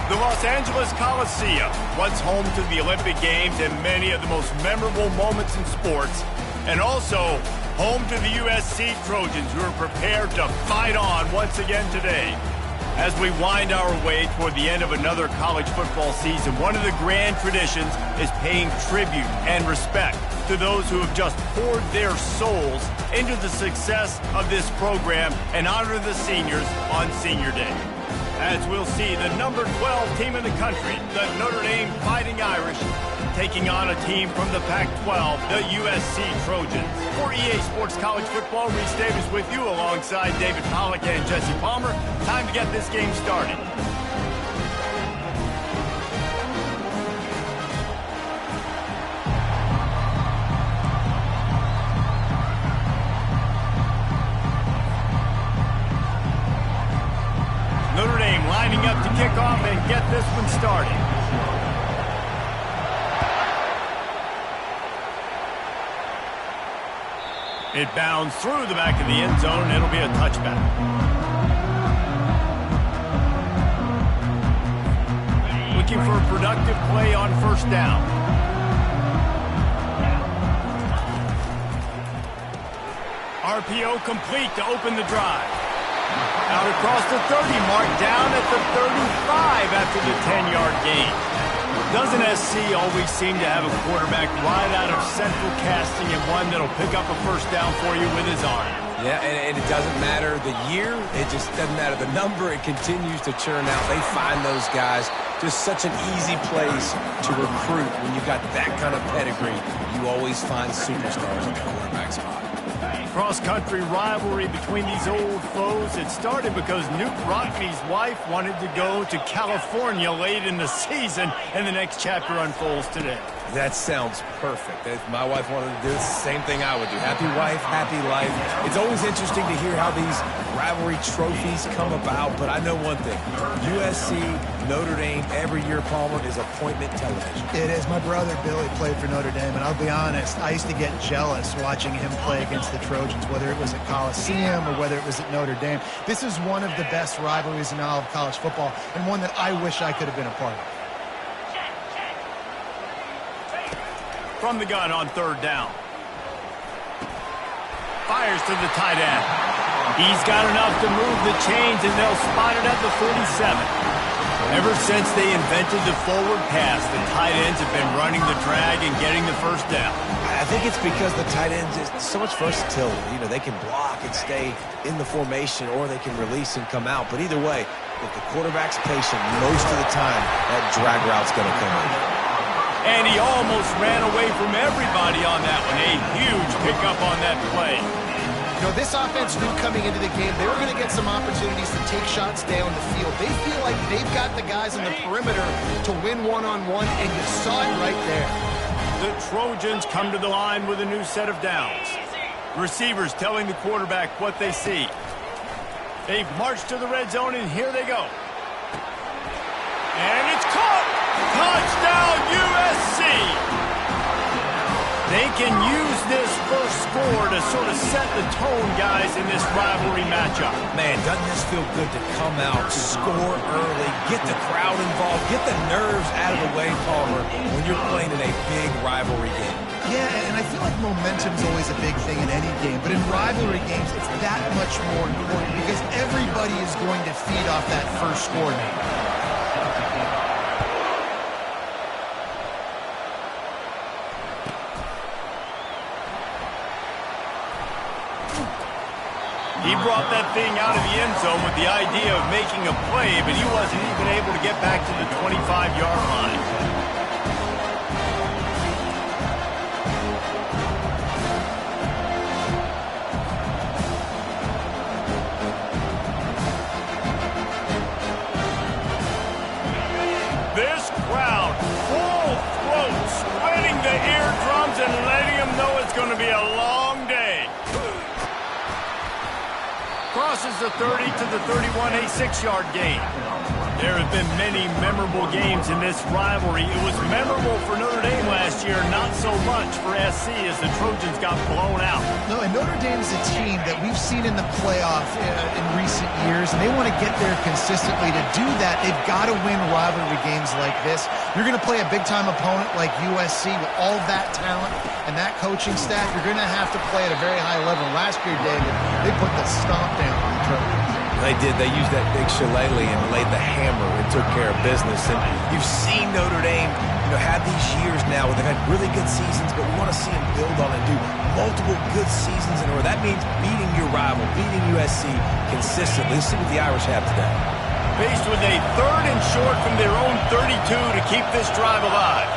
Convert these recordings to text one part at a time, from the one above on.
The Los Angeles Coliseum, once home to the Olympic Games and many of the most memorable moments in sports, and also home to the USC Trojans, who are prepared to fight on once again today. As we wind our way toward the end of another college football season, one of the grand traditions is paying tribute and respect to those who have just poured their souls into the success of this program and honor the seniors on Senior Day. As we'll see, the number 12 team in the country, the Notre Dame Fighting Irish, taking on a team from the Pac-12, the USC Trojans. For EA Sports College Football, Reese Davis with you alongside David Pollack and Jesse Palmer. Time to get this game started. Notre Dame lining up to kick off and get this one started. It bounds through the back of the end zone, and it'll be a touchback. Looking for a productive play on first down. RPO complete to open the drive. Out across the 30, marked down at the 35 after the 10-yard gain. Doesn't SC always seem to have a quarterback right out of central casting and one that'll pick up a first down for you with his arm? Yeah, and it doesn't matter the year. It just doesn't matter the number. It continues to churn out. They find those guys just such an easy place to recruit. When you've got that kind of pedigree, you always find superstars at the quarterback spot. Cross-country rivalry between these old foes. It started because Newt Rockney's wife wanted to go to California late in the season, and the next chapter unfolds today. That sounds perfect. If my wife wanted to do the same thing I would do. Happy wife, happy life. It's always interesting to hear how these rivalry trophies come about, but I know one thing. USC, Notre Dame, every year, Palmer, is appointment television. It is. My brother Billy played for Notre Dame, and I'll be honest, I used to get jealous watching him play against the Trojans, whether it was at Coliseum or whether it was at Notre Dame. This is one of the best rivalries in all of college football, and one that I wish I could have been a part of. From the gun on third down. Fires to the tight end. He's got enough to move the chains, and they'll spot it at the 47. Ever since they invented the forward pass, the tight ends have been running the drag and getting the first down. I think it's because the tight ends is so much versatility. You know, they can block and stay in the formation, or they can release and come out. But either way, if the quarterback's patient, most of the time, that drag route's going to come in. And he almost ran away from everybody on that one. A huge pickup on that play. You know, this offense knew coming into the game they were going to get some opportunities to take shots down the field. They feel like they've got the guys on the perimeter to win one-on-one, and you saw it right there. The Trojans come to the line with a new set of downs. Receivers telling the quarterback what they see. They've marched to the red zone, and here they go. And it's caught! Touchdown, USC! They can use this first score to sort of set the tone, guys, in this rivalry matchup. Man, doesn't this feel good to come out, score early, get the crowd involved, get the nerves out of the way, Palmer, when you're playing in a big rivalry game? Yeah, and I feel like momentum's always a big thing in any game, but in rivalry games, it's that much more important because everybody is going to feed off that first score now. He brought that thing out of the end zone with the idea of making a play, but he wasn't even able to get back to the 25-yard line. This crowd, full throat, spreading the eardrums and letting them know it's going to be a long day. crosses the 30 to the 31, a 6-yard gain. There have been many memorable games in this rivalry. It was memorable for Notre Dame last year, not so much for SC as the Trojans got blown out. No, and Notre Dame's a team that we've seen in the playoff in recent years, and they want to get there consistently. To do that, they've got to win rivalry games like this. You're going to play a big-time opponent like USC with all that talent and that coaching staff. You're going to have to play at a very high level. Last year, David, they put the stomp down on the Trojans. They did. They used that big shillelagh and laid the hammer and took care of business. And you've seen Notre Dame, have these years now where they've had really good seasons, but we want to see them build on and do multiple good seasons in order. That means beating your rival, beating USC consistently. Let's see what the Irish have today. Faced with a 3rd and short from their own 32 to keep this drive alive.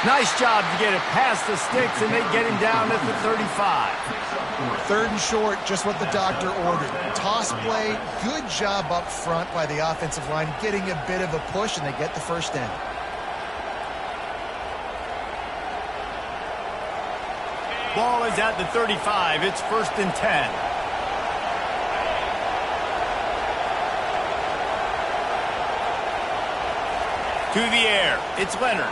Nice job to get it past the sticks, and they get him down at the 35. 3rd and short, just what the doctor ordered. Toss play, good job up front by the offensive line, getting a bit of a push, and they get the first down. Ball is at the 35. It's 1st and 10. To the air. It's Leonard.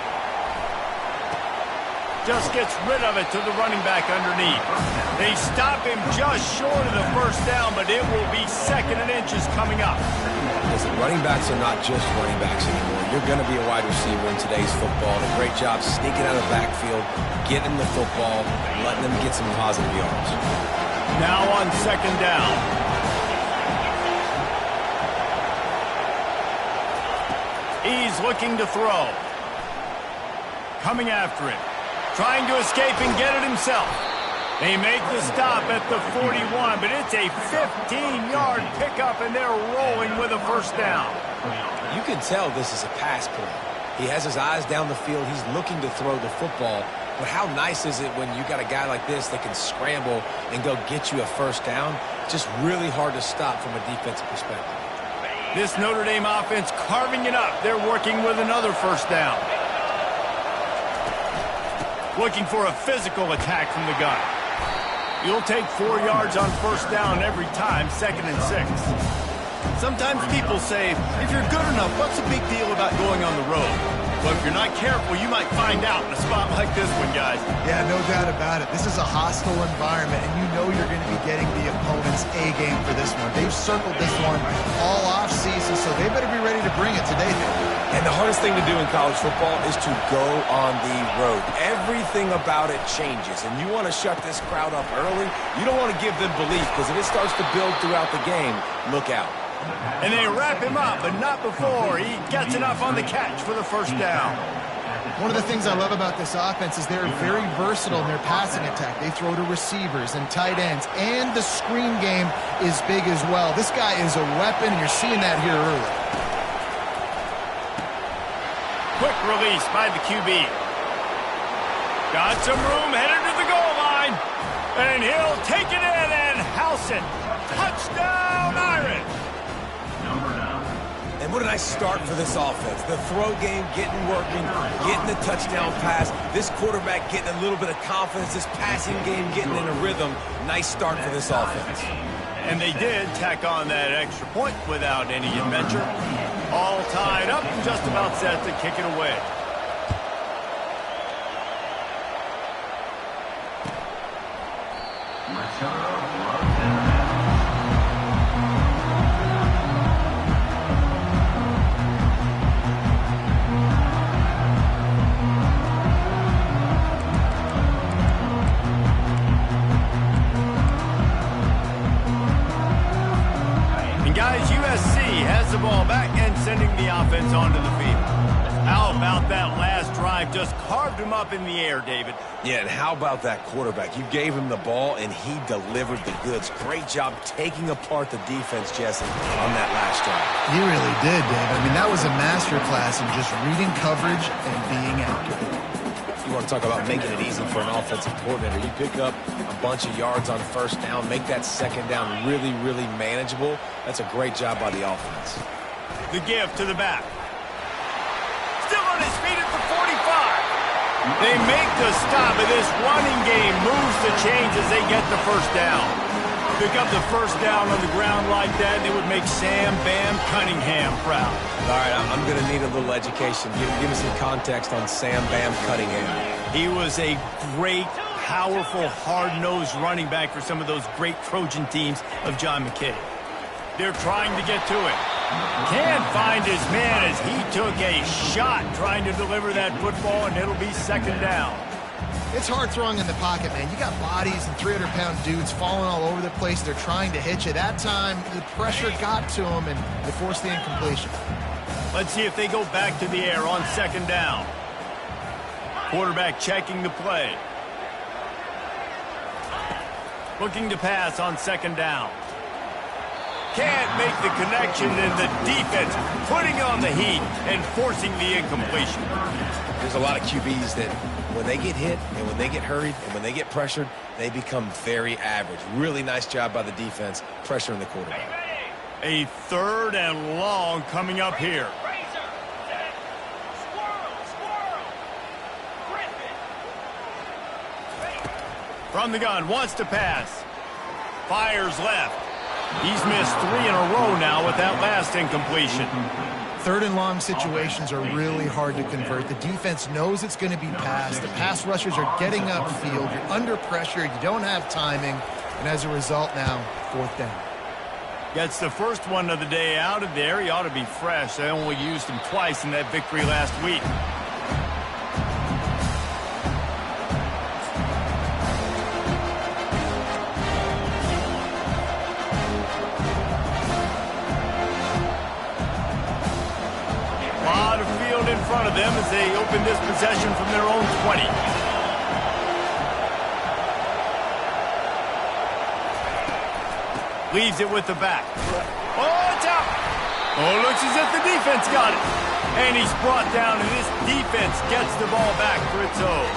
Just gets rid of it to the running back underneath. They stop him just short of the first down, but it will be 2nd and inches coming up. Listen, running backs are not just running backs anymore. You're going to be a wide receiver in today's football. And a great job sneaking out of the backfield, getting the football, letting them get some positive yards. Now on 2nd down. He's looking to throw. Coming after it. Trying to escape and get it himself. They make the stop at the 41, but it's a 15-yard pickup, and they're rolling with a first down. You can tell this is a pass play. He has his eyes down the field. He's looking to throw the football. But how nice is it when you got a guy like this that can scramble and go get you a first down? Just really hard to stop from a defensive perspective. This Notre Dame offense carving it up. They're working with another first down. Looking for a physical attack from the gun. You'll take 4 yards on first down every time, 2nd and 6. Sometimes people say, if you're good enough, what's the big deal about going on the road? But if you're not careful, you might find out in a spot like this one, guys. Yeah, no doubt about it. This is a hostile environment, and you know you're going to be getting the opponent's A game for this one. They've circled this one all offseason, so they better be ready to bring it today. And the hardest thing to do in college football is to go on the road. Everything about it changes, and you want to shut this crowd up early. You don't want to give them belief, because if it starts to build throughout the game, look out. And they wrap him up, but not before he gets enough on the catch for the first down. One of the things I love about this offense is they're very versatile in their passing attack. They throw to receivers and tight ends, and the screen game is big as well. This guy is a weapon, and you're seeing that here early. Quick release by the QB. Got some room, headed to the goal line. And he'll take it in and house it. Touchdown, Irish. And what a nice start for this offense. The throw game getting working, getting the touchdown pass. This quarterback getting a little bit of confidence. This passing game getting in a rhythm. Nice start for this offense. And they did tack on that extra point without any adventure. All tied up and just about set to kick it away. USC has the ball back and sending the offense onto the field. How about that last drive? Just carved him up in the air, David. Yeah, and how about that quarterback? You gave him the ball, and he delivered the goods. Great job taking apart the defense, Jesse, on that last drive. He really did, Dave. I mean, that was a masterclass in just reading coverage and being accurate. You want to talk about making it easy for an offensive coordinator. You pick up a bunch of yards on first down, make that second down really, really manageable. That's a great job by the offense. The give to the back. Still on his feet at the 45. They make the stop, and this running game moves the chains as they get the first down. Pick up the first down on the ground like that, and it would make Sam Bam Cunningham proud. All right, I'm going to need a little education. Give me some context on Sam Bam Cunningham. He was a great, powerful, hard-nosed running back for some of those great Trojan teams of John McKay. They're trying to get to it. Can't find his man as he took a shot trying to deliver that football, and it'll be second down. It's hard throwing in the pocket, man. You got bodies and 300-pound dudes falling all over the place. They're trying to hit you. That time, the pressure got to them, and they forced the incompletion. Let's see if they go back to the air on second down. Quarterback checking the play. Looking to pass on second down. Can't make the connection, and the defense putting on the heat and forcing the incompletion. There's a lot of QBs that when they get hit and when they get hurried and when they get pressured, they become very average. Really nice job by the defense pressuring the quarterback. A third and long coming up here. From the gun, wants to pass. Fires left. He's missed 3 in a row now with that last incompletion. Third and long situations are really hard to convert. The defense knows it's going to be passed. The pass rushers are getting upfield. You're under pressure. You don't have timing. And as a result now, fourth down. Gets the first one of the day out of there. He ought to be fresh. They only used him twice in that victory last week. In front of them as they open this possession from their own 20. Leaves it with the back. Oh, it's out. Oh, looks as if the defense got it. And he's brought down, and this defense gets the ball back for its own.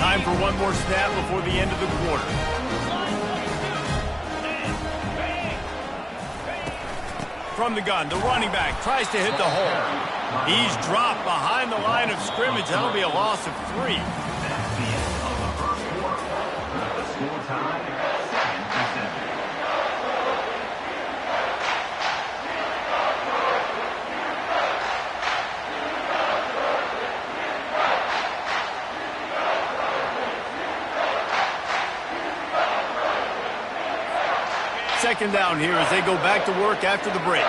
Time for one more snap before the end of the quarter. From the gun, the running back tries to hit the hole. He's dropped behind the line of scrimmage. That'll be a loss of 3. Second down here as they go back to work after the break.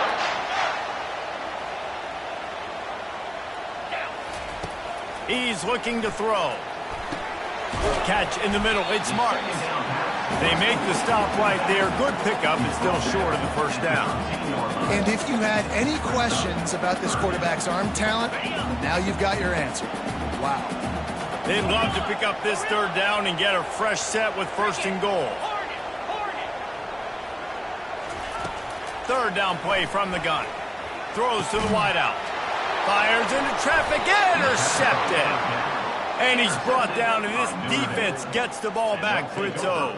He's looking to throw. Catch in the middle. It's marked. They make the stop right there. Good pickup. It's still short of the first down. And if you had any questions about this quarterback's arm talent, now you've got your answer. Wow. They'd love to pick up this third down and get a fresh set with first and goal. Third down play from the gun. Throws to the wideout. Fires into traffic. Intercepted. And he's brought down, and this defense gets the ball back for its own.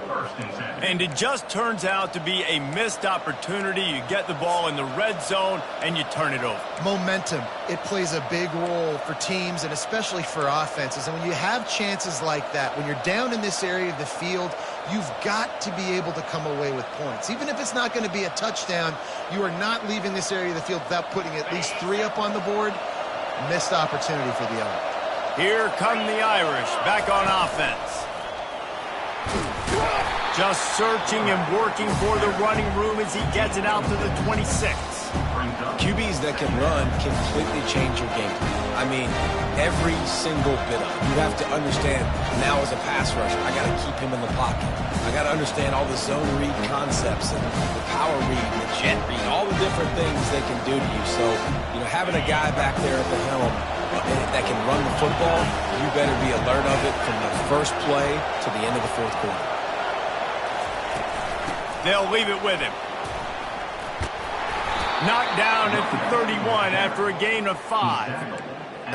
And it just turns out to be a missed opportunity. You get the ball in the red zone, and you turn it over. Momentum. It plays a big role for teams and especially for offenses. And when you have chances like that, when you're down in this area of the field, you've got to be able to come away with points. Even if it's not going to be a touchdown, you are not leaving this area of the field without putting at least 3 up on the board. Missed opportunity for the other. Here come the Irish back on offense. Just searching and working for the running room as he gets it out to the 26. QBs that can run completely change your game plan. I mean, every single bit of it. You have to understand now as a pass rusher, I got to keep him in the pocket. I got to understand all the zone read concepts and the power read and the jet read, all the different things they can do to you. So, having a guy back there at the helm that can run the football, you better be alert of it from the first play to the end of the fourth quarter. They'll leave it with him. Knocked down at the 31 after a gain of 5.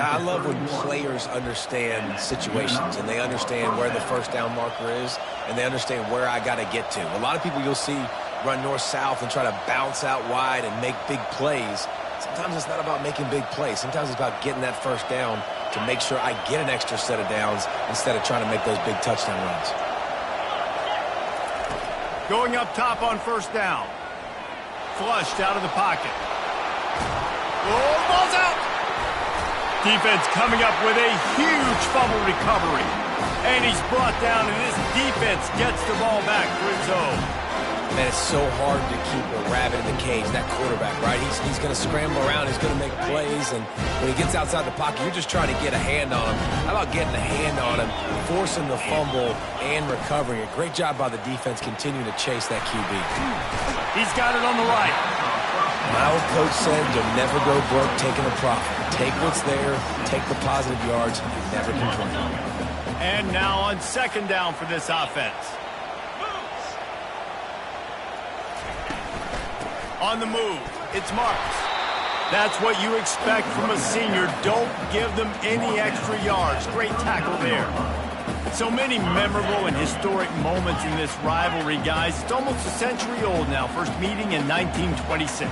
happen. I love when players understand situations and they understand where the first down marker is and they understand where I got to get to. A lot of people you'll see run north-south and try to bounce out wide and make big plays. Sometimes it's not about making big plays. Sometimes it's about getting that first down to make sure I get an extra set of downs instead of trying to make those big touchdown runs. Going up top on first down. Flushed out of the pocket. Oh, ball's out! Defense coming up with a huge fumble recovery. And he's brought down, and this defense gets the ball back for its own. Man, it's so hard to keep a rabbit in the cage, that quarterback, right? He's going to scramble around. He's going to make plays, and when he gets outside the pocket, you're just trying to get a hand on him. How about getting a hand on him, forcing the fumble, and recovering it? Great job by the defense continuing to chase that QB. He's got it on the right. My old coach said you'll never go broke taking a profit. Take what's there, take the positive yards, and never complain. And now on second down for this offense. On the move, it's Marks. That's what you expect from a senior. Don't give them any extra yards. Great tackle there. So many memorable and historic moments in this rivalry, guys. It's almost a century old now. First meeting in 1926.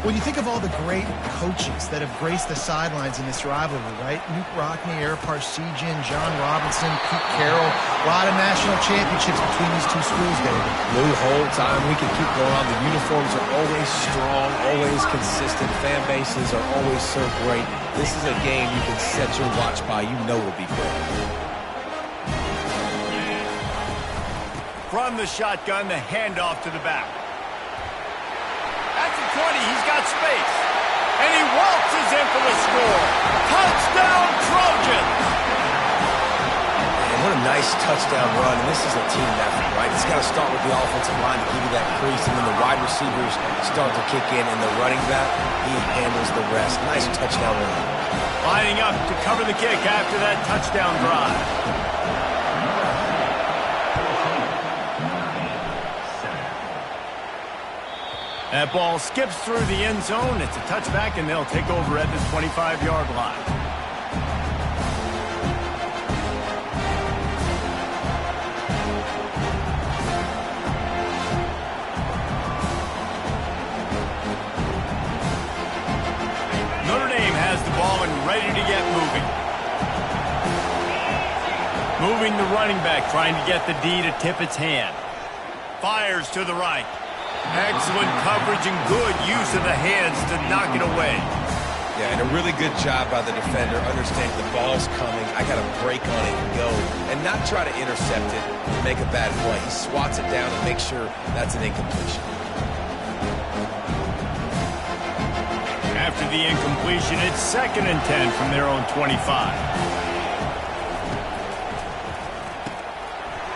When you think of all the great coaches that have graced the sidelines in this rivalry, right? Nuke Rockne, Eric Parseghian, John Robinson, Pete Carroll. A lot of national championships between these two schools, David. Lou Holtz, we can keep going on. The uniforms are always strong, always consistent. Fan bases are always so great. This is a game you can set your watch by. You know it'll be great. From the shotgun, the handoff to the back. At the 20, he's got space. And he waltzes in for the score. Touchdown, Trojans! And what a nice touchdown run. And this is a team effort, right? It's got to start with the offensive line to give you that crease. And then the wide receivers start to kick in. And the running back, he handles the rest. Nice touchdown run. Lining up to cover the kick after that touchdown drive. That ball skips through the end zone. It's a touchback, and they'll take over at the 25-yard line. Notre Dame has the ball and ready to get moving. Moving the running back, trying to get the D to tip its hand. Fires to the right. Excellent coverage and good use of the hands to knock it away. Yeah, and a really good job by the defender, understanding the ball's coming. I got to break on it and go, and not try to intercept it and make a bad play. He swats it down and makes sure that's an incompletion. After the incompletion, it's 2nd and 10 from their own 25.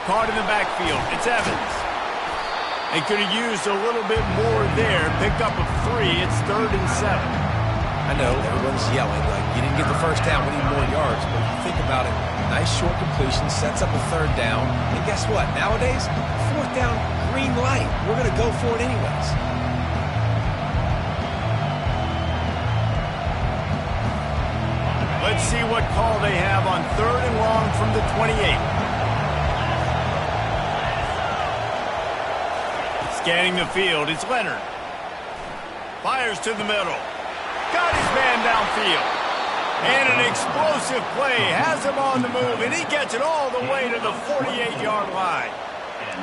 Caught in the backfield, it's Evans. They could have used a little bit more there. Picked up a 3. It's 3rd and 7. I know, everyone's yelling, like, you didn't get the first down, we need more yards. But if you think about it, nice short completion, sets up a 3rd down. And guess what? Nowadays, 4th down, green light. We're going to go for it anyways. Let's see what call they have on 3rd and long from the 28. Scanning the field, it's Leonard. Fires to the middle. Got his man downfield. And an explosive play has him on the move, and he gets it all the way to the 48-yard line.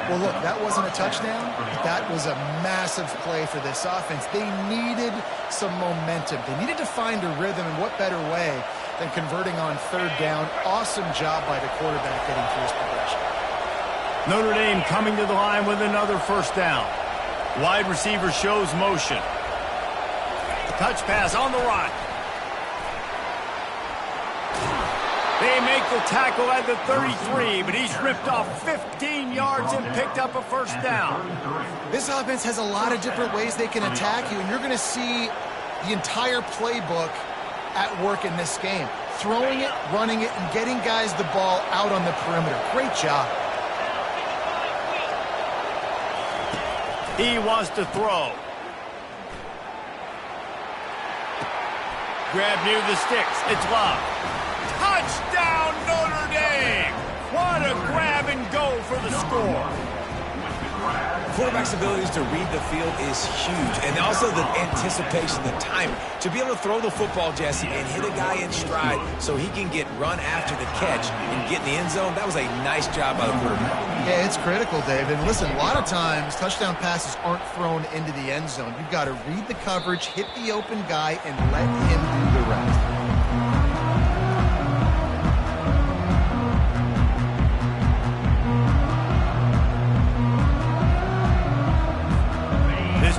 Well, look, that wasn't a touchdown. That was a massive play for this offense. They needed some momentum. They needed to find a rhythm, and what better way than converting on 3rd down. Awesome job by the quarterback getting through his progression. Notre Dame coming to the line with another first down. Wide receiver shows motion. Touch pass on the run. They make the tackle at the 33, but he's ripped off 15 yards and picked up a first down. This offense has a lot of different ways they can attack you, and you're going to see the entire playbook at work in this game. Throwing it, running it, and getting guys the ball out on the perimeter. Great job. He wants to throw. Grab near the sticks. It's Love. Touchdown, Notre Dame! What a grab and go for the score. Quarterback's abilities to read the field is huge, and also the anticipation, the timing. To be able to throw the football, Jesse, and hit a guy in stride so he can get run after the catch and get in the end zone, that was a nice job by the quarterback. Yeah, it's critical, Dave. And listen, a lot of times touchdown passes aren't thrown into the end zone. You've got to read the coverage, hit the open guy, and let him do the rest.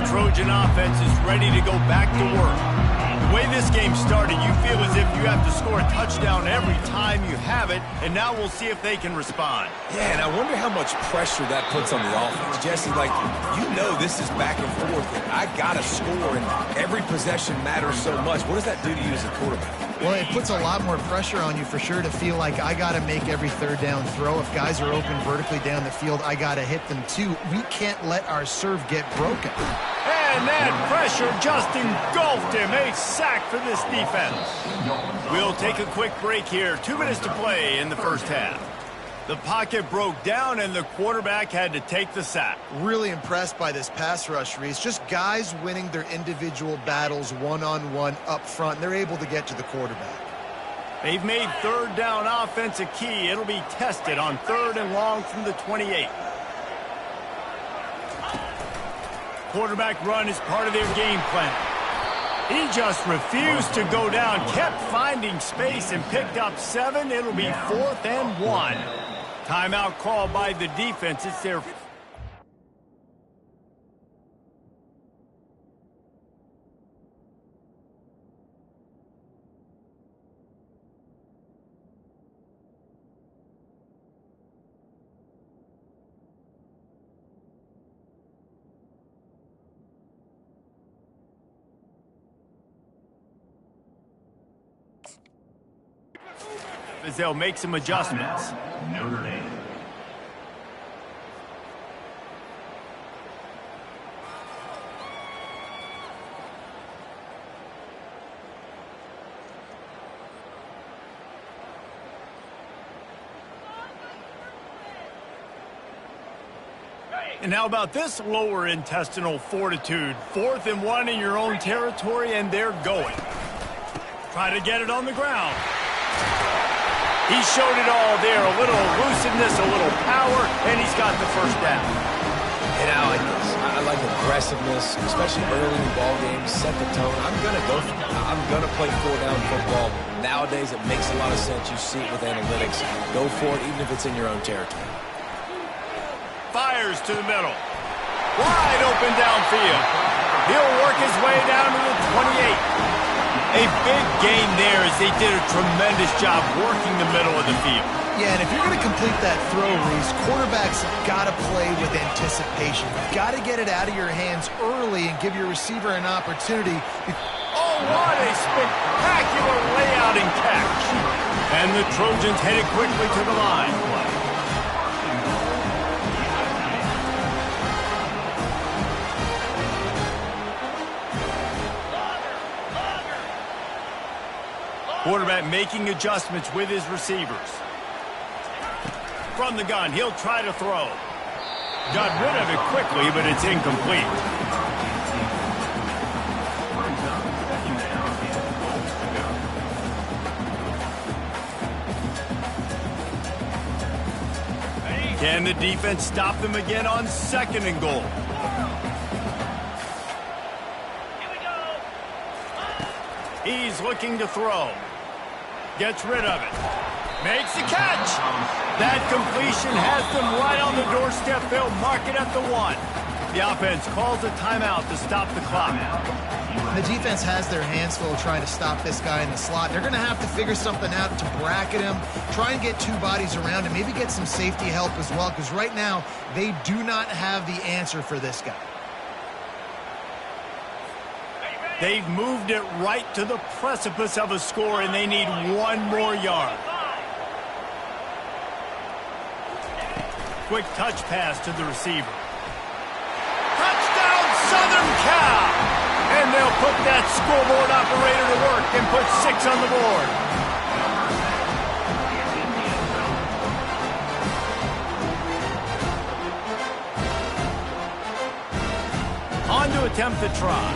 Trojan offense is ready to go back to work. The way this game started, you feel as if you have to score a touchdown every time you have it, and now we'll see if they can respond. Yeah, and I wonder how much pressure that puts on the offense. Jesse, like, you know this is back and forth, and I got to score, and every possession matters so much. What does that do to you as a quarterback? Well, it puts a lot more pressure on you for sure to feel like I got to make every third down throw. If guys are open vertically down the field, I got to hit them too. We can't let our serve get broken. And that pressure just engulfed him. A sack for this defense. We'll take a quick break here. 2 minutes to play in the first half. The pocket broke down, and the quarterback had to take the sack. Really impressed by this pass rush, Reese. Just guys winning their individual battles one-on-one up front. They're able to get to the quarterback. They've made third down offense a key. It'll be tested on 3rd and long from the 28. Quarterback run is part of their game plan. He just refused to go down, kept finding space, and picked up 7. It'll be 4th and 1. Timeout called by the defense. It's their... as they'll make some adjustments. Notre Dame. And how about this lower intestinal fortitude? 4th and 1 in your own territory, and they're going. Try to get it on the ground. He showed it all there. A little elusiveness, a little power, and he's got the first down. And I like this. I like aggressiveness, especially early in ball games. Set the tone. I'm going to go for it. I'm going to play 4-down football. Nowadays, it makes a lot of sense. You see it with analytics. Go for it, even if it's in your own territory. Fires to the middle. Wide open downfield. He'll work his way down to the 28. A big gain there as they did a tremendous job working the middle of the field. Yeah, and if you're going to complete that throw, Reese, quarterbacks have got to play with anticipation. You've got to get it out of your hands early and give your receiver an opportunity. Oh, what a spectacular layout and catch. And the Trojans headed quickly to the line. Quarterback making adjustments with his receivers. From the gun, he'll try to throw. Got rid of it quickly, but it's incomplete. Can the defense stop them again on 2nd and goal? He's looking to throw. Gets rid of it. Makes the catch. That completion has them right on the doorstep. They'll mark it at the 1. The offense calls a timeout to stop the clock. The defense has their hands full trying to stop this guy in the slot. They're going to have to figure something out to bracket him, try and get 2 bodies around him, maybe get some safety help as well, because right now they do not have the answer for this guy. They've moved it right to the precipice of a score, and they need 1 more yard. Quick touch pass to the receiver. Touchdown, Southern Cal! And they'll put that scoreboard operator to work and put 6 on the board. On to attempt the try.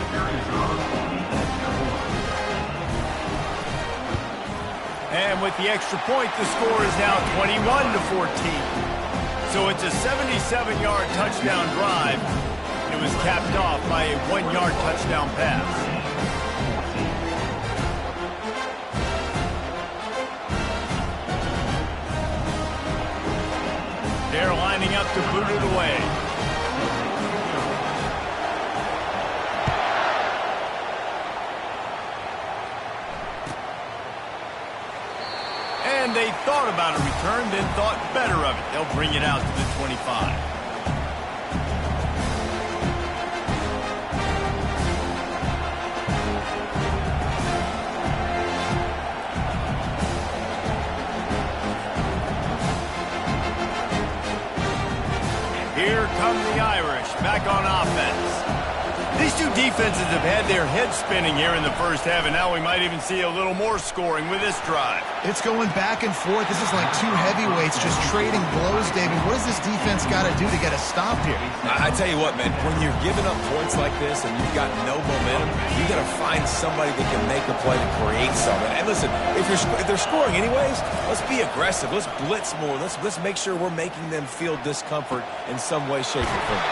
And with the extra point, the score is now 21-14. So it's a 77-yard touchdown drive. It was capped off by a 1-yard touchdown pass. They're lining up to boot it away. And they thought about a return, then thought better of it. They'll bring it out to the 25. Here come the Irish, back on offense. These two defenses have had their heads spinning here in the first half, and now we might even see a little more scoring with this drive. It's going back and forth. This is like two heavyweights just trading blows, David. What does this defense got to do to get a stop here? I tell you what, man, when you're giving up points like this and you've got no momentum, you got to find somebody that can make a play to create something. And listen, if they're scoring anyways, let's be aggressive. Let's blitz more. Let's make sure we're making them feel discomfort in some way, shape, or form.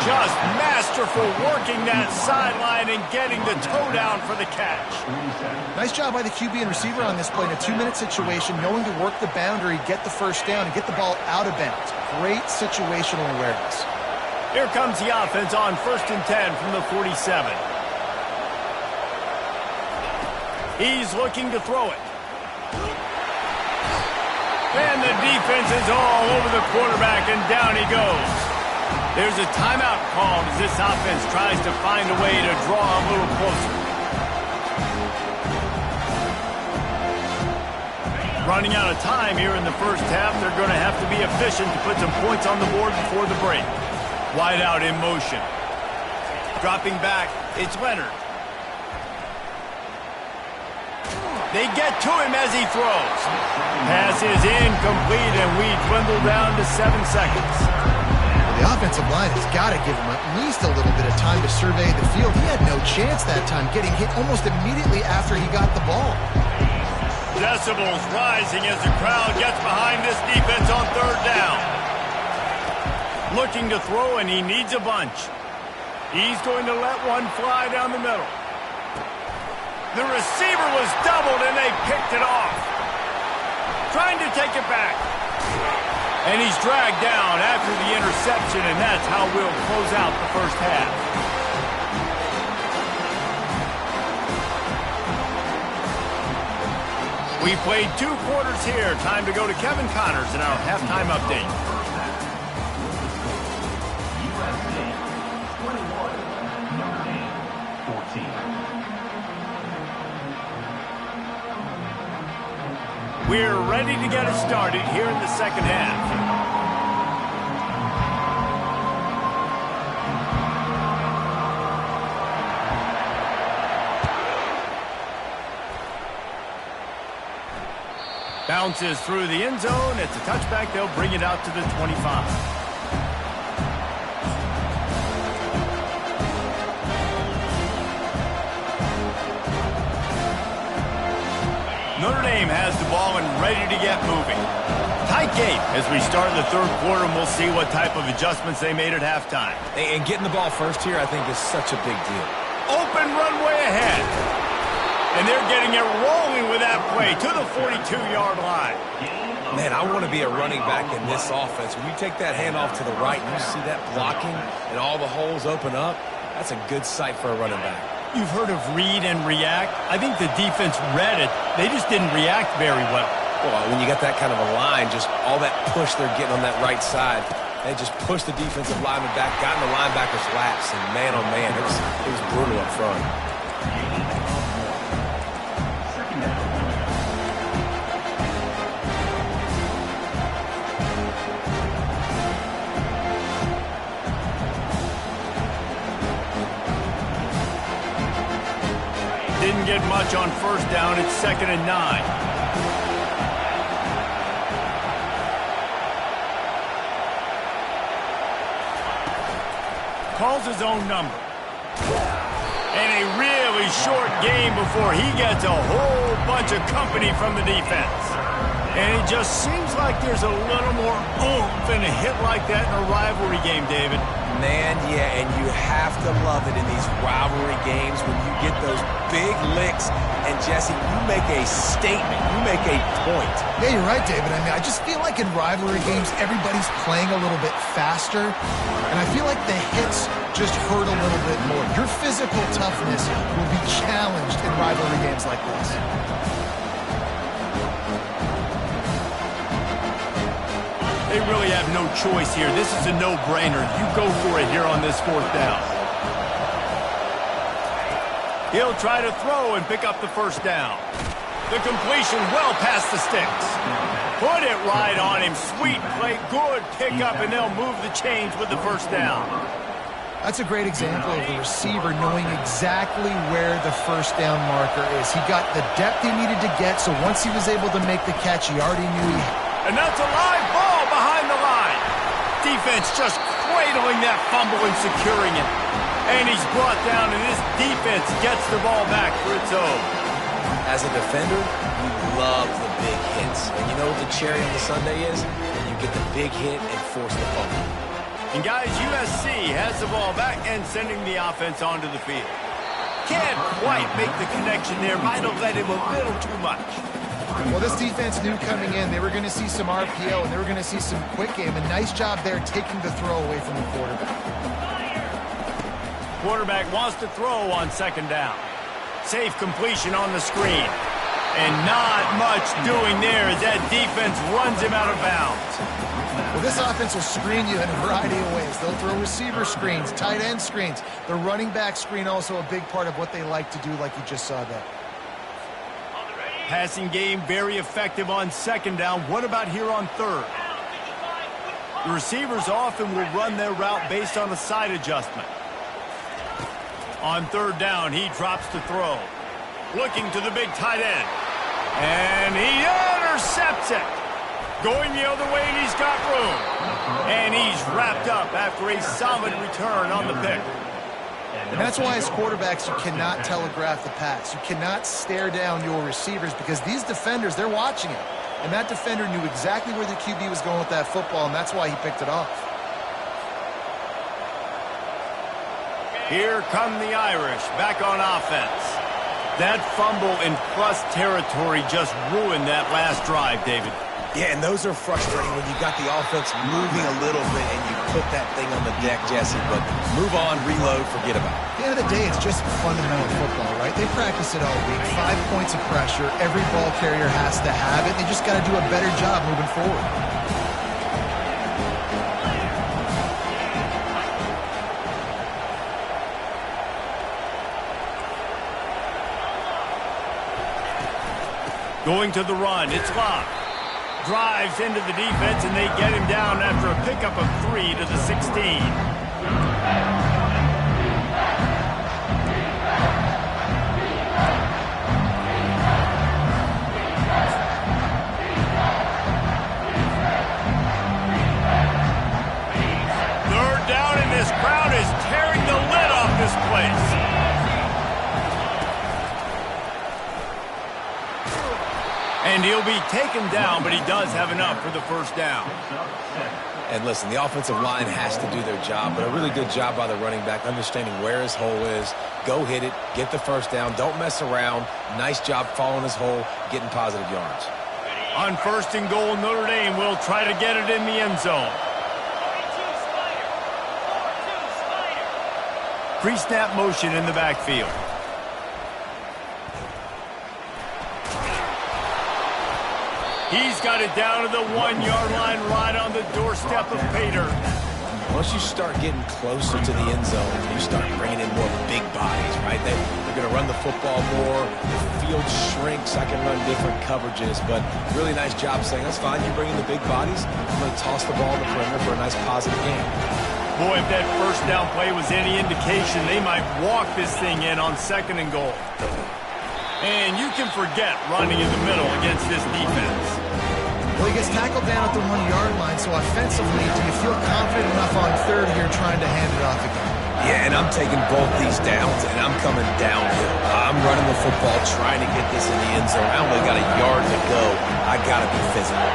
Just masterful working that sideline and getting the toe down for the catch. Nice job by the QB and receiver on this play in a 2-minute situation, knowing to work the boundary, get the first down, and get the ball out of bounds. Great situational awareness. Here comes the offense on 1st and 10 from the 47. He's looking to throw it. And the defense is all over the quarterback, and down he goes. There's a timeout called as this offense tries to find a way to draw a little closer. Running out of time here in the first half, they're going to have to be efficient to put some points on the board before the break. Wide out in motion. Dropping back, it's Leonard. They get to him as he throws. Pass is incomplete, and we dwindle down to 7 seconds. The offensive line has got to give him at least a little bit of time to survey the field. He had no chance that time, getting hit almost immediately after he got the ball. Decibels rising as the crowd gets behind this defense on 3rd down. Looking to throw, and he needs a bunch. He's going to let one fly down the middle. The receiver was doubled, and they picked it off. Trying to take it back. And he's dragged down after the interception, and that's how we'll close out the first half. We played 2 quarters here. Time to go to Kevin Connors in our halftime update. We're ready to get it started here in the second half. Bounces through the end zone. It's a touchback. They'll bring it out to the 25. Notre Dame has the ball and ready to get moving. Tight game as we start the 3rd quarter, and we'll see what type of adjustments they made at halftime. And getting the ball first here, I think, is such a big deal. Open runway ahead. And they're getting it rolling with that play to the 42-yard line. Man, I want to be a running back in this offense. When you take that handoff to the right and you see that blocking and all the holes open up, that's a good sight for a running back. You've heard of read and react. I think the defense read it. They just didn't react very well. Well, when you got that kind of a line, just all that push they're getting on that right side, they just pushed the defensive lineman back, got in the linebacker's laps, and man, oh man, it was brutal up front. get much on first down. It's 2nd and 9. Calls his own number. And a really short game before he gets a whole bunch of company from the defense. And it just seems like there's a little more oomph in a hit like that in a rivalry game, David. Man, yeah, and you have to love it in these rivalry games when you get those big licks. And, Jesse, you make a statement. You make a point. Yeah, you're right, David. I mean, I just feel like in rivalry games, everybody's playing a little bit faster. And I feel like the hits just hurt a little bit more. Your physical toughness will be challenged in rivalry games like this. They really have no choice here. This is a no-brainer. You go for it here on this 4th down. He'll try to throw and pick up the first down. The completion well past the sticks. Put it right on him. Sweet play, good pickup, and they'll move the chains with the first down. That's a great example of the receiver knowing exactly where the first down marker is. He got the depth he needed to get, so once he was able to make the catch, he already knew he had. And that's a live ball behind the line. Defense just cradling that fumble and securing it. And he's brought down, and this defense gets the ball back for its own. As a defender, you love the big hits. And you know what the cherry on the sundae is? You get the big hit and force the fumble. And guys, USC has the ball back and sending the offense onto the field. Can't quite make the connection there. Might have let him a little too much. Well, this defense knew coming in they were going to see some RPO and they were going to see some quick game. And nice job there taking the throw away from the quarterback. Quarterback wants to throw on 2nd down. Safe completion on the screen. And not much doing there as that defense runs him out of bounds. Well, this offense will screen you in a variety of ways. They'll throw receiver screens, tight end screens. The running back screen also a big part of what they like to do, like you just saw there. Passing game very effective on 2nd down. What about here on 3rd? The receivers often will run their route based on a side adjustment. On 3rd down, he drops to throw. Looking to the big tight end. And he intercepts it. Going the other way, and he's got room. And he's wrapped up after a solid return on the pick. And that's why as quarterbacks, you cannot telegraph the pass. You cannot stare down your receivers because these defenders, they're watching it. And that defender knew exactly where the QB was going with that football, and that's why he picked it off. Here come the Irish back on offense. That fumble in plus territory just ruined that last drive, David. Yeah, and those are frustrating when you got the offense moving a little bit and you put that thing on the deck, Jesse. But move on, reload, forget about it. At the end of the day, it's just fundamental football, right? They practice it all week. 5 points of pressure. Every ball carrier has to have it. They just got to do a better job moving forward. Going to the run. It's locked. Drives into the defense, and they get him down after a pickup of 3 to the 16. Third down, and this crowd is tearing the lid off this place. And he'll be taken down, but he does have enough for the first down. And listen, the offensive line has to do their job, but a really good job by the running back, understanding where his hole is. Go hit it, get the first down, don't mess around. Nice job following his hole, getting positive yards. On 1st and goal, Notre Dame will try to get it in the end zone. Pre-snap motion in the backfield. He's got it down to the 1-yard line right on the doorstep of Pater. Once you start getting closer to the end zone, you start bringing in more big bodies, right? They're going to run the football more. The field shrinks. I can run different coverages, but really nice job saying, that's fine. You bring in the big bodies. I'm going to toss the ball in the perimeter for a nice positive game. Boy, if that first down play was any indication, they might walk this thing in on 2nd and goal. And you can forget running in the middle against this defense. Well, he gets tackled down at the 1-yard line, so offensively, do you feel confident enough on third here trying to hand it off again? Yeah, and I'm taking both these downs, and I'm coming downhill. I'm running the football, trying to get this in the end zone. I only got a yard to go. I got to be physical.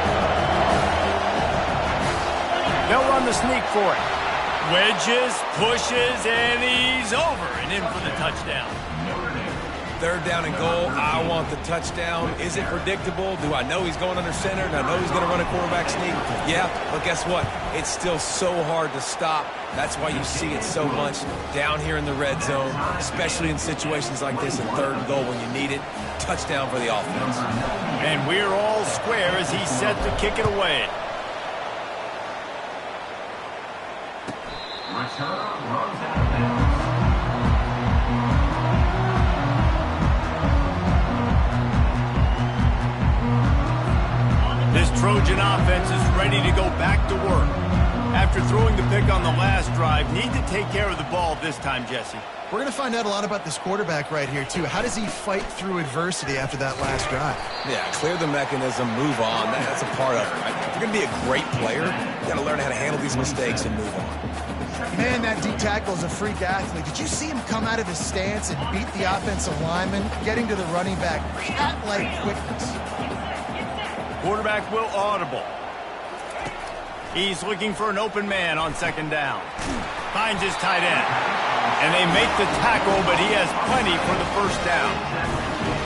They'll run the sneak for it. Wedges, pushes, and he's over and in for the touchdown. Third down and goal. I want the touchdown. Is it predictable? Do I know he's going under center? Do I know he's going to run a quarterback sneak? Yeah, but guess what? It's still so hard to stop. That's why you see it so much down here in the red zone, especially in situations like this in third and goal when you need it. Touchdown for the offense. And we're all square as he's set to kick it away. This Trojan offense is ready to go back to work. After throwing the pick on the last drive, need to take care of the ball this time, Jesse. We're going to find out a lot about this quarterback right here, too. How does he fight through adversity after that last drive? Yeah, clear the mechanism, move on. That's a part of it, right? If you're going to be a great player, you got to learn how to handle these mistakes and move on. Man, that D tackle is a freak athlete. Did you see him come out of his stance and beat the offensive lineman, getting to the running back? Cat-like quickness. Quarterback will audible. He's looking for an open man on second down. Finds his tight end. And they make the tackle, but he has plenty for the first down.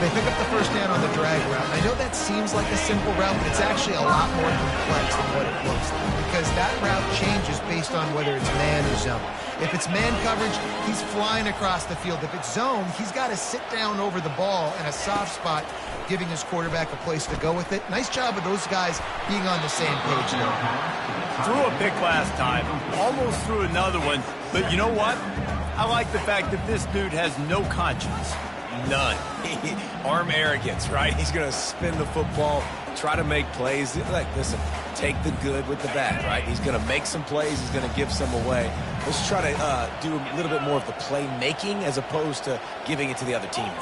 They pick up the first down on the drag route. I know that seems like a simple route, but it's actually a lot more complex than what it looks like, because that route changes based on whether it's man or zone. If it's man coverage, he's flying across the field. If it's zone, he's got to sit down over the ball in a soft spot, giving his quarterback a place to go with it. Nice job of those guys being on the same page there. Threw a pick last time, almost threw another one, but you know what? I like the fact that this dude has no conscience. None. Arm arrogance, right? He's going to spin the football, try to make plays. Like, listen, take the good with the bad, right? He's going to make some plays. He's going to give some away. Let's try to do a little bit more of the playmaking as opposed to giving it to the other team.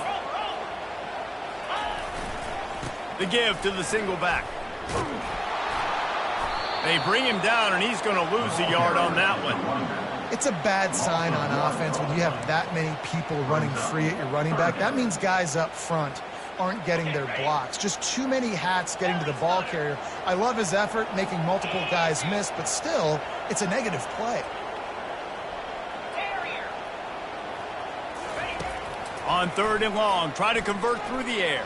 The give to the single back. They bring him down, and he's going to lose a yard on that one. It's a bad sign on offense when you have that many people running free at your running back. That means guys up front aren't getting their blocks. Just too many hats getting to the ball carrier. I love his effort, making multiple guys miss, but still, it's a negative play. On third and long, try to convert through the air.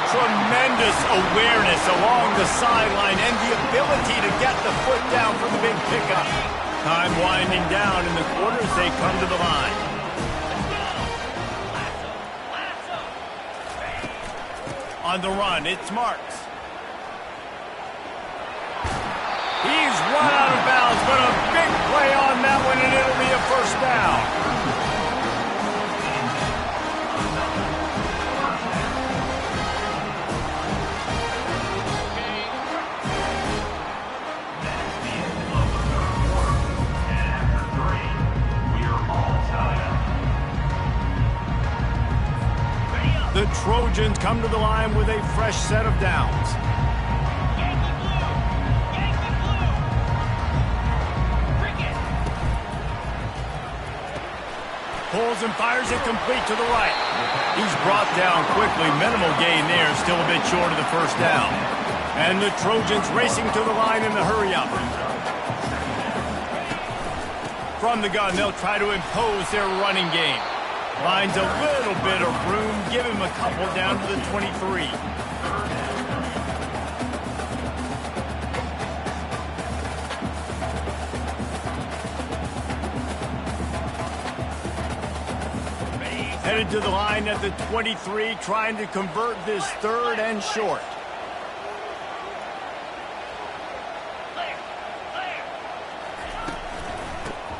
Tremendous awareness along the sideline and the ability to get the foot down for the big pickup. Time winding down in the quarters, they come to the line. On the run, it's Marks. He's run out of bounds, but a big play on that one, and it'll be a first down. The Trojans come to the line with a fresh set of downs. Pulls and fires it complete to the right. He's brought down quickly. Minimal gain there, still a bit short of the first down. And the Trojans racing to the line in the hurry-up. From the gun, they'll try to impose their running game. Finds a little bit of room, give him a couple down to the 23. Headed to the line at the 23, trying to convert this third and short.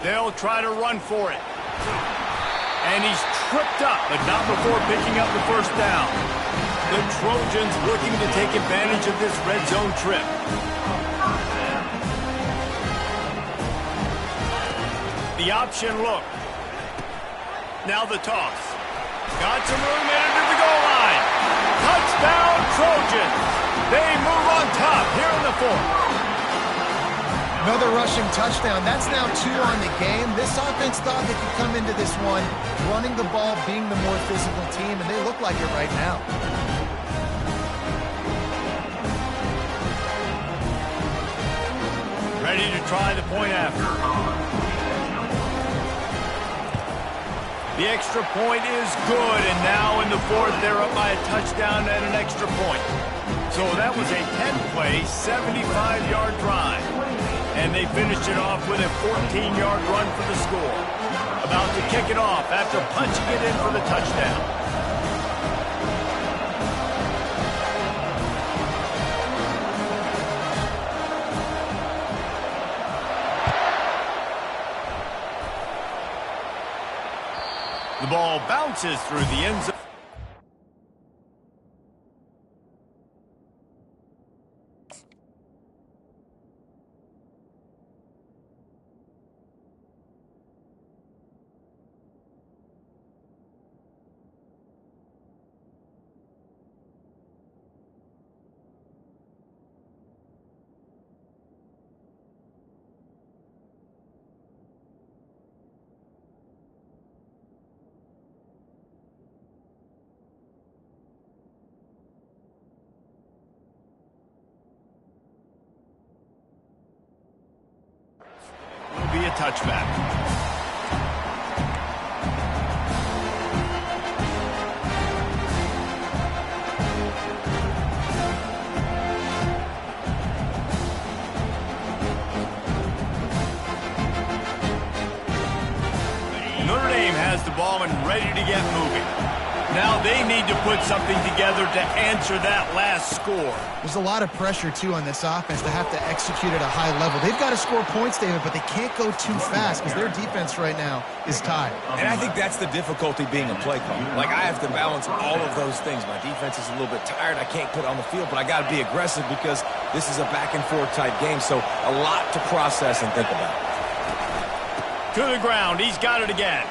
They'll try to run for it. And he's tripped up, but not before picking up the first down. The Trojans looking to take advantage of this red zone trip. The option look. Now the toss. Got some room in to the goal line. Touchdown, Trojans. They move on top here in the fourth. Another rushing touchdown. That's now 2 on the game. This offense thought they could come into this one running the ball, being the more physical team, and they look like it right now. Ready to try the point after. The extra point is good, and now in the fourth, they're up by a touchdown and an extra point. So that was a 10-play, 75-yard drive. And they finished it off with a 14-yard run for the score. About to kick it off after punching it in for the touchdown. The ball bounces through the end zone. Be a touchback. Notre Dame has the ball and ready to get moving. Now they need to put something together to answer that last score. There's a lot of pressure, too, on this offense to have to execute at a high level. They've got to score points, David, but they can't go too fast because their defense right now is tied. And I think that's the difficulty being a play caller. Like, I have to balance all of those things. My defense is a little bit tired. I can't put it on the field, but I got to be aggressive because this is a back-and-forth type game, so a lot to process and think about. To the ground. He's got it again.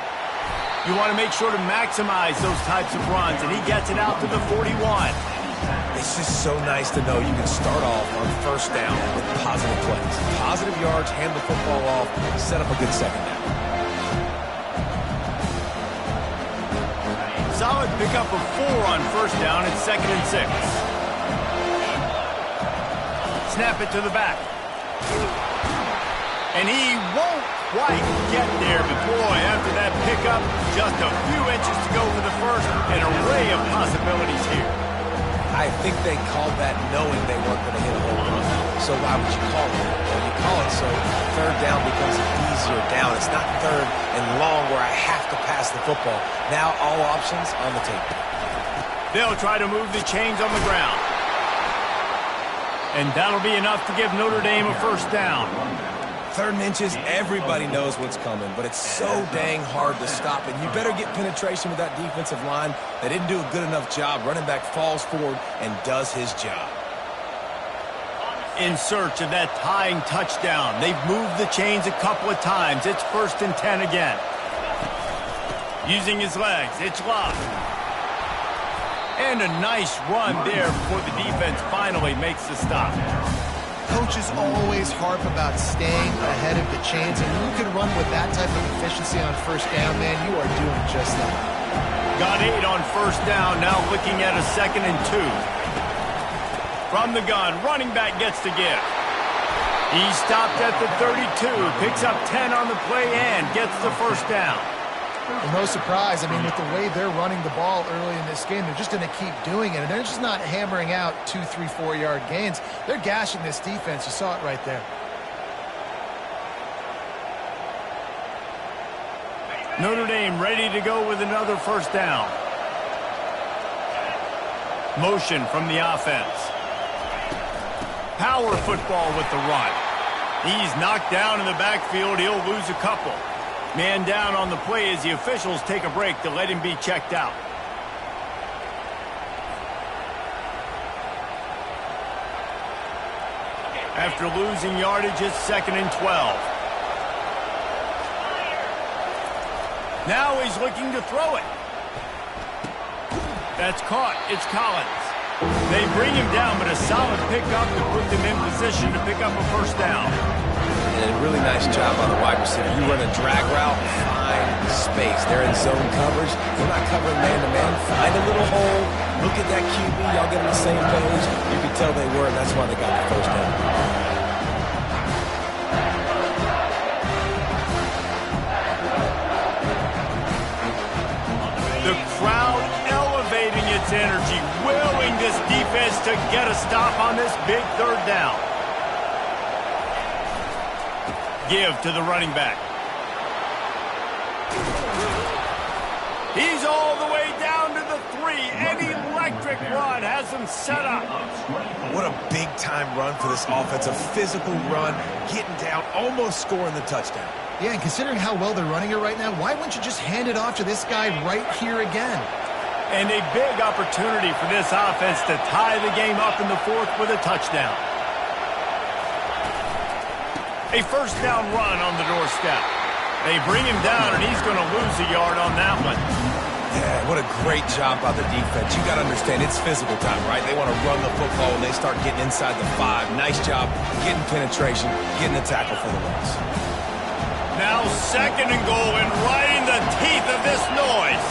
You want to make sure to maximize those types of runs, and he gets it out to the 41. It's just so nice to know you can start off on first down with positive plays. Positive yards, hand the football off, set up a good second down. Solid pickup of 4 on first down and 2nd and 6. Snap it to the back. And he won't quite get there, but boy, after that pickup, just a few inches to go for the first. An array of possibilities here. I think they called that knowing they weren't going to hit a home run. So why would you call it? Well, you call it so third down becomes an easier down. It's not third and long where I have to pass the football. Now all options on the table. They'll try to move the chains on the ground. And that'll be enough to give Notre Dame a first down. 3rd and inches, everybody knows what's coming, but it's so dang hard to stop it. You better get penetration with that defensive line. They didn't do a good enough job. Running back falls forward and does his job. In search of that tying touchdown. They've moved the chains a couple of times. It's 1st and 10 again. Using his legs, it's locked. And a nice run there before the defense finally makes the stop. Coaches always harp about staying ahead of the chains, and you can run with that type of efficiency on first down, man. You are doing just that. Got 8 on first down, now looking at a 2nd and 2. From the gun, running back gets the give. He stopped at the 32, picks up 10 on the play and gets the first down. And no surprise, I mean, with the way they're running the ball early in this game, they're just going to keep doing it. And they're just not hammering out 2, 3, 4-yard gains. They're gashing this defense. You saw it right there. Notre Dame ready to go with another first down. Motion from the offense. Power football with the run. He's knocked down in the backfield. He'll lose a couple. Man down on the play as the officials take a break to let him be checked out. After losing yardage, it's 2nd and 12. Now he's looking to throw it. That's caught. It's Collins. They bring him down, but a solid pickup to put them in position to pick up a first down. And a really nice job on the wide receiver. You run a drag route, find space. They're in zone coverage. They're not covering man-to-man. Find a little hole. Look at that QB. Y'all get on the same page. You can tell they were, and that's why they got the first down. The crowd elevating its energy, willing this defense to get a stop on this big third down. Give to the running back. He's all the way down to the 3. An electric run has him set up. What a big-time run for this offense. A physical run, getting down, almost scoring the touchdown. Yeah, and considering how well they're running it right now, why wouldn't you just hand it off to this guy right here again? And a big opportunity for this offense to tie the game up in the 4th with a touchdown. A first down run on the doorstep. They bring him down, and he's going to lose a yard on that one. Yeah, what a great job by the defense. You got to understand, it's physical time, right? They want to run the football when they start getting inside the 5. Nice job getting penetration, getting the tackle for the loss. Now 2nd and goal, and right in the teeth of this noise.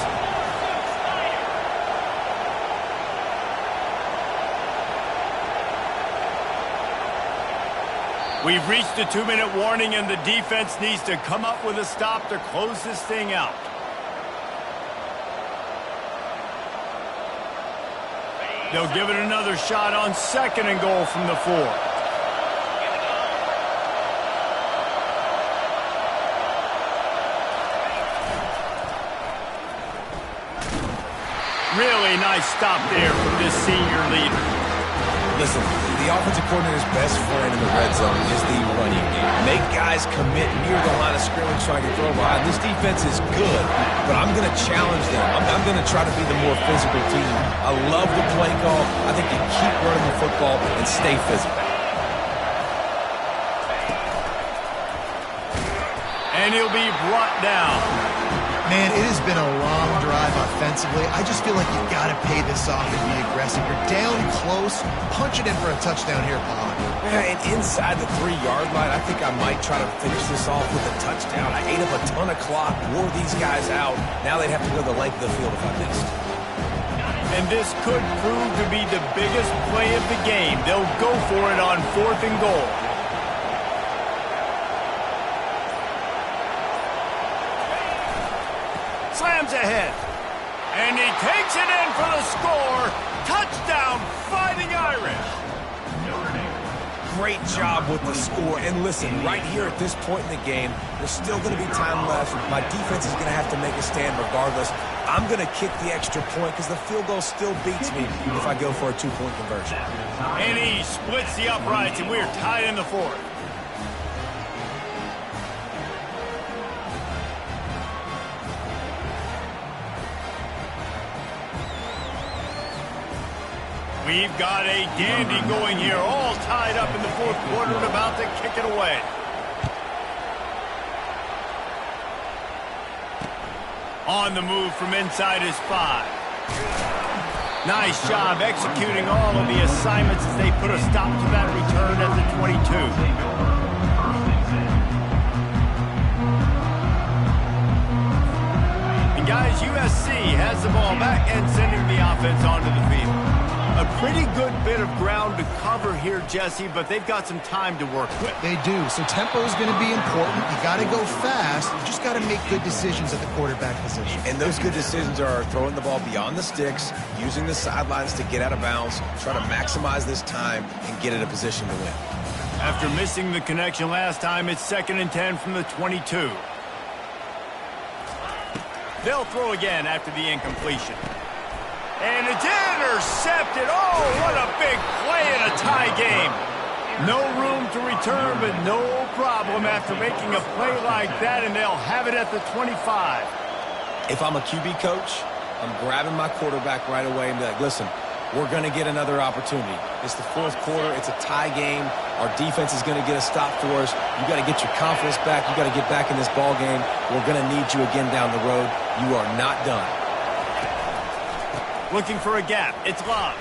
We've reached the 2-minute warning, and the defense needs to come up with a stop to close this thing out. They'll give it another shot on 2nd and goal from the 4. Really nice stop there from this senior leader. Listen, the offensive coordinator's best friend in the red zone is the running game. Make guys commit near the line of scrimmage so I can throw behind. This defense is good, but I'm going to challenge them. I'm going to try to be the more physical team. I love the play call. I think you keep running the football and stay physical. And he'll be brought down. Man, it has been a long drive offensively. I just feel like you got to pay this off and be aggressive. You're down close. Punch it in for a touchdown here, Paul. Yeah, and inside the 3-yard line, I think I might try to finish this off with a touchdown. I ate up a ton of clock, wore these guys out. Now they'd have to go the length of the field if I missed. And this could prove to be the biggest play of the game. They'll go for it on 4th and goal. Slams ahead. And he takes it in for the score. Touchdown, Fighting Irish. Great job with the score. And listen, right here at this point in the game, there's still going to be time left. My defense is going to have to make a stand regardless. I'm going to kick the extra point because the field goal still beats me if I go for a 2-point conversion. And he splits the uprights, and we're tied in the 4th. We've got a dandy going here, all tied up in the 4th quarter and about to kick it away. On the move from inside his 5. Nice job executing all of the assignments as they put a stop to that return at the 22. And guys, USC has the ball back and sending the offense onto the field. A pretty good bit of ground to cover here, Jesse, but they've got some time to work with. They do. So tempo is going to be important. You got to go fast. You just got to make good decisions at the quarterback position. And those good decisions are throwing the ball beyond the sticks, using the sidelines to get out of bounds, trying to maximize this time and get in a position to win. After missing the connection last time, it's 2nd and 10 from the 22. They'll throw again after the incompletion. And it's intercepted. Oh, what a big play in a tie game. No room to return, but no problem after making a play like that, and they'll have it at the 25. If I'm a QB coach, I'm grabbing my quarterback right away and be like, listen, we're going to get another opportunity. It's the 4th quarter. It's a tie game. Our defense is going to get a stop for us. You got to get your confidence back. You got to get back in this ball game. We're going to need you again down the road. You are not done. Looking for a gap. It's Love.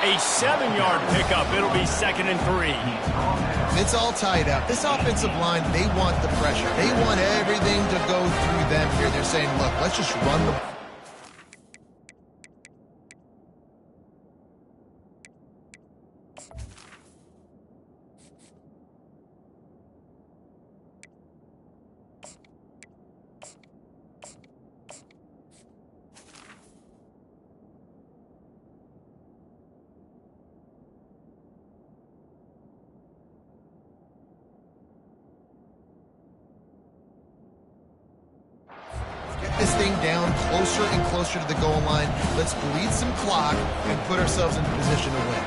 A 7-yard pickup. It'll be 2nd and 3. It's all tied up. This offensive line, they want the pressure. They want everything to go through them here. They're saying, look, let's just run the... this thing down closer and closer to the goal line. Let's bleed some clock and put ourselves in position to win.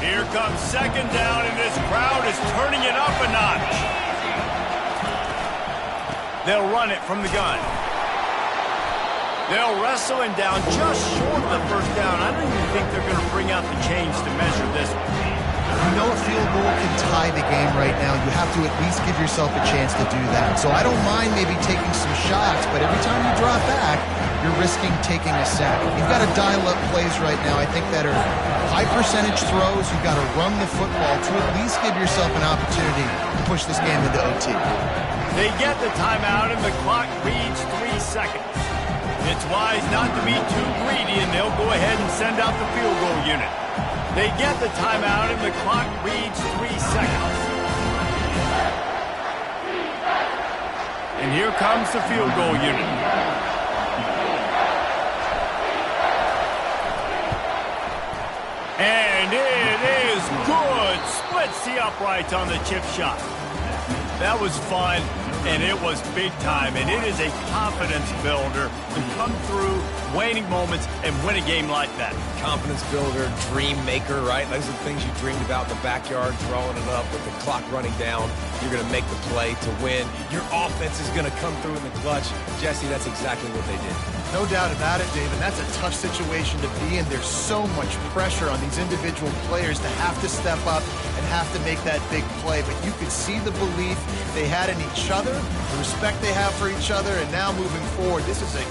Here comes 2nd down, and this crowd is turning it up a notch. They'll run it from the gun. They'll wrestle him down just short of the 1st down. I don't even think they're going to bring out the chains to measure this one. You know a field goal can tie the game right now. You have to at least give yourself a chance to do that. So I don't mind maybe taking some shots, but every time you drop back, you're risking taking a sack. You've got to dial up plays right now, I think, that are high-percentage throws. You've got to run the football to at least give yourself an opportunity to push this game into OT. They get the timeout, and the clock reads 3 seconds. It's wise not to be too greedy, and they'll go ahead and send out the field goal unit. They get the timeout, and the clock reads 3 seconds. And here comes the field goal unit. And it is good. Splits the uprights on the chip shot. That was fun, and it was big time, and it is a confidence builder to come through waning moments and win a game like that. Confidence builder, dream maker, right? Those are the things you dreamed about in the backyard, throwing it up with the clock running down. You're going to make the play to win. Your offense is going to come through in the clutch. Jesse, that's exactly what they did. No doubt about it, Dave, and that's a tough situation to be in. There's so much pressure on these individual players to have to step up and have to make that big play. But you could see the belief they had in each other, the respect they have for each other, and now moving forward, this is a